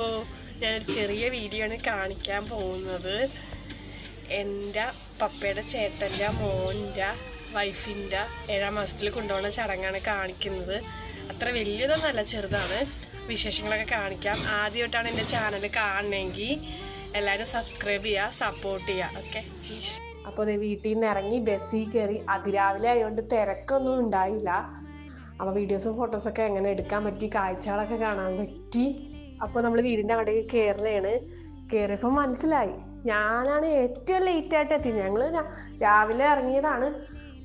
അപ്പോൾ ഞാനൊരു ചെറിയ വീഡിയോ ആണ് കാണിക്കാൻ പോകുന്നത്. എൻ്റെ പപ്പയുടെ ചേട്ടൻ്റെ മോൻ്റെ വൈഫിൻ്റെ 7ാം മാസത്തിൽ കൊണ്ടുപോകുന്ന ചടങ്ങാണ് കാണിക്കുന്നത്. അത്ര വലിയതൊന്നല്ല, ചെറുതാണ്. വിശേഷങ്ങളൊക്കെ കാണിക്കാം. ആദ്യമായിട്ടാണ് എൻ്റെ ചാനൽ കാണണമെങ്കിൽ എല്ലാവരും സബ്സ്ക്രൈബ് ചെയ്യുക, സപ്പോർട്ട് ചെയ്യുക. ഓക്കെ. അപ്പോൾ വീട്ടിൽ നിന്ന് ഇറങ്ങി ബസ്സിൽ കയറി. അതിരാവിലെ ആയതുകൊണ്ട് തിരക്കൊന്നും ഉണ്ടായില്ല. അപ്പോൾ വീഡിയോസും ഫോട്ടോസൊക്കെ എങ്ങനെ എടുക്കാൻ പറ്റി, കാഴ്ചകളൊക്കെ കാണാൻ പറ്റി. അപ്പോൾ നമ്മൾ വീടിൻ്റെ അവിടേക്ക് കയറുന്നതാണ്. കയറിയപ്പോൾ മനസ്സിലായി ഞാനാണ് ഏറ്റവും ലേറ്റായിട്ട് എത്തി. ഞങ്ങൾ രാവിലെ ഇറങ്ങിയതാണ്,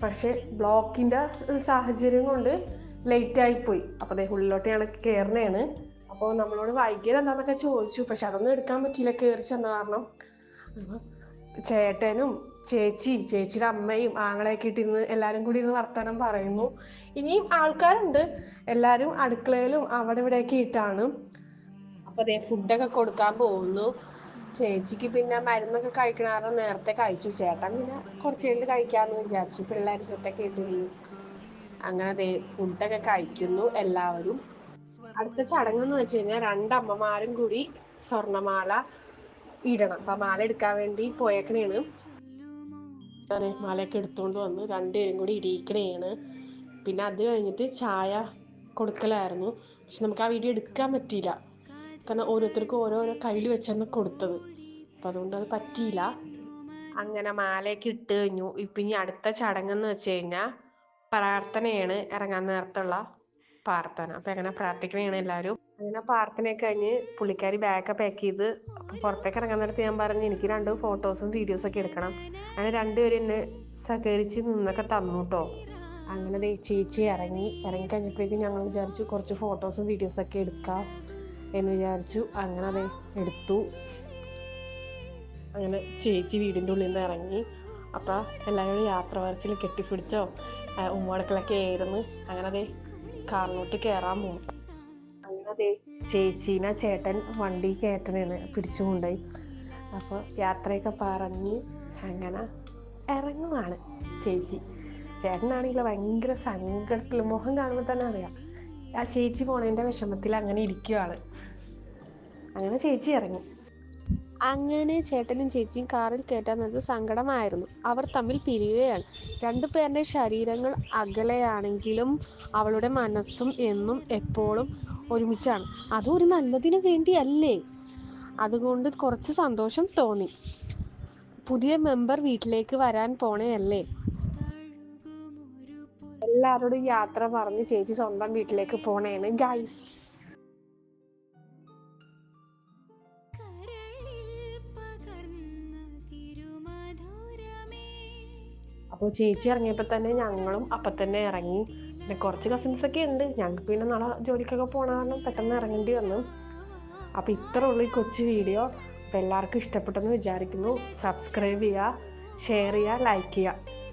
പക്ഷേ ബ്ലോക്കിൻ്റെ സാഹചര്യം കൊണ്ട് ലേറ്റായിപ്പോയി. അപ്പോൾ ഉള്ളിലോട്ട് ഞങ്ങൾ കയറുന്നതാണ്. അപ്പോൾ നമ്മളോട് വൈകിയത് എന്താണെന്നൊക്കെ ചോദിച്ചു, പക്ഷെ അതൊന്നും എടുക്കാൻ പറ്റിയില്ല കയറി ചെന്ന കാരണം. ചേട്ടനും ചേച്ചിയുടെ അമ്മയും ആങ്ങളെയൊക്കെ ഇട്ടിരുന്ന് എല്ലാവരും കൂടി ഇരുന്ന് വർത്തമാനം പറയുന്നു. ഇനിയും ആൾക്കാരുണ്ട്, എല്ലാവരും അടുക്കളയിലും അവിടെ ഇവിടെയൊക്കെ ഇട്ടാണ്. അപ്പോൾ ഫുഡൊക്കെ കൊടുക്കാൻ പോകുന്നു. ചേച്ചിക്ക് പിന്നെ മരുന്നൊക്കെ കഴിക്കണ കാരണം നേരത്തെ കഴിച്ചു. ചേട്ടൻ പിന്നെ കുറച്ച് കഴിഞ്ഞ് കഴിക്കാമെന്ന് വിചാരിച്ചു. പിള്ളേർ സെറ്റൊക്കെ ഇട്ടിരുന്നു. അങ്ങനെ ഫുഡൊക്കെ കഴിക്കുന്നു എല്ലാവരും. അടുത്ത ചടങ്ങെന്ന് വെച്ച് കഴിഞ്ഞാൽ 2 അമ്മമാരും കൂടി സ്വർണ്ണമാല ഇടണം. അപ്പം മാല എടുക്കാൻ വേണ്ടി പോയേക്കണേണ്. മാലയൊക്കെ എടുത്തുകൊണ്ട് വന്ന് 2 പേരും കൂടി ഇടിയിക്കണേണ്. പിന്നെ അത് കഴിഞ്ഞിട്ട് ചായ കൊടുക്കലായിരുന്നു. പക്ഷെ നമുക്ക് ആ വീഡിയോ എടുക്കാൻ പറ്റിയില്ല, കാരണം ഓരോരുത്തർക്കും ഓരോരോ കയ്യിൽ വെച്ചാണ് കൊടുത്തത്. അപ്പം അതുകൊണ്ട് അത് പറ്റിയില്ല. അങ്ങനെ മാലയൊക്കെ ഇട്ട് കഴിഞ്ഞു. ഇപ്പം ഇനി അടുത്ത ചടങ്ങെന്ന് വെച്ച് കഴിഞ്ഞാൽ പ്രാർത്ഥനയാണ്. ഇറങ്ങാൻ നേരത്തുള്ള പ്രാർത്ഥന. അപ്പം എങ്ങനെ പ്രാർത്ഥിക്കണേണ് എല്ലാവരും. അങ്ങനെ പ്രാർത്ഥനയൊക്കെ കഴിഞ്ഞ് പുള്ളിക്കാരി ബാഗൊക്കെ പാക്ക് ചെയ്ത് അപ്പം പുറത്തേക്ക് ഇറങ്ങാൻ നേരത്ത് ഞാൻ പറഞ്ഞു എനിക്ക് 2 ഫോട്ടോസും വീഡിയോസൊക്കെ എടുക്കണം. അങ്ങനെ 2 പേരും എന്നെ സഹകരിച്ച് നിന്നൊക്കെ തന്നു കേട്ടോ. അങ്ങനെ ചേച്ചി ഇറങ്ങിക്കഴിഞ്ഞപ്പോഴേക്കും ഞങ്ങൾ വിചാരിച്ചു കുറച്ച് ഫോട്ടോസും വീഡിയോസൊക്കെ എടുക്കാം എന്ന് വിചാരിച്ചു. അങ്ങനെ എടുത്തു. അങ്ങനെ ചേച്ചി വീടിൻ്റെ ഉള്ളിൽ നിന്ന് ഇറങ്ങി. അപ്പോൾ എല്ലാവരും യാത്ര വരച്ചിൽ കെട്ടിപ്പിടിച്ചോ ഉമ്മടക്കളൊക്കെ ആയിരുന്നു. അങ്ങനെ കാറിലോട്ട് കയറാൻ പോകും. അങ്ങനെ ചേച്ചീനെ ചേട്ടൻ വണ്ടി കയറ്റണേന്ന് പിടിച്ചുകൊണ്ടായി. അപ്പോൾ യാത്രയൊക്കെ പറഞ്ഞ് അങ്ങനെ ഇറങ്ങുവാണ് ചേച്ചി. ചേട്ടനാണെങ്കിൽ ഭയങ്കര സങ്കടത്തിൽ, മുഖം കാണുമ്പോൾ തന്നെ അറിയാം ആ ചേച്ചി പോണതിൻ്റെ വിഷമത്തിൽ അങ്ങനെ ഇരിക്കുകയാണ്. അങ്ങനെ ചേച്ചി ഇറങ്ങി. അങ്ങനെ ചേട്ടനും ചേച്ചിയും കാറിൽ കയറ്റാൻ സങ്കടമായിരുന്നു. അവർ തമ്മിൽ പിരിയുകയാണ്. 2 പേരുടെ ശരീരങ്ങൾ അകലെയാണെങ്കിലും അവളുടെ മനസ്സും എന്നും എപ്പോഴും ഒരുമിച്ചാണ്. അതും ഒരു നല്ലതിന് വേണ്ടിയല്ലേ. അതുകൊണ്ട് കുറച്ച് സന്തോഷം തോന്നി. പുതിയ മെമ്പർ വീട്ടിലേക്ക് വരാൻ പോണേയല്ലേ. എല്ലാവരോടും യാത്ര പറഞ്ഞ് ചേച്ചി സ്വന്തം വീട്ടിലേക്ക് പോണേണ് ഗൈസ്. അപ്പോൾ ചേച്ചി ഇറങ്ങിയപ്പോൾ തന്നെ ഞങ്ങളും അപ്പം തന്നെ ഇറങ്ങി. പിന്നെ കുറച്ച് കസിൻസൊക്കെ ഉണ്ട്. ഞങ്ങൾക്ക് പിന്നെ നാളെ ജോലിക്കൊക്കെ പോകണ കാരണം പെട്ടെന്ന് ഇറങ്ങേണ്ടി വന്നു. അപ്പോൾ ഇത്ര ഉള്ളൂ ഈ കൊച്ചു വീഡിയോ. അപ്പോൾ എല്ലാവർക്കും ഇഷ്ടപ്പെട്ടെന്ന് വിചാരിക്കുന്നു. സബ്സ്ക്രൈബ് ചെയ്യുക, ഷെയർ ചെയ്യുക, ലൈക്ക് ചെയ്യുക.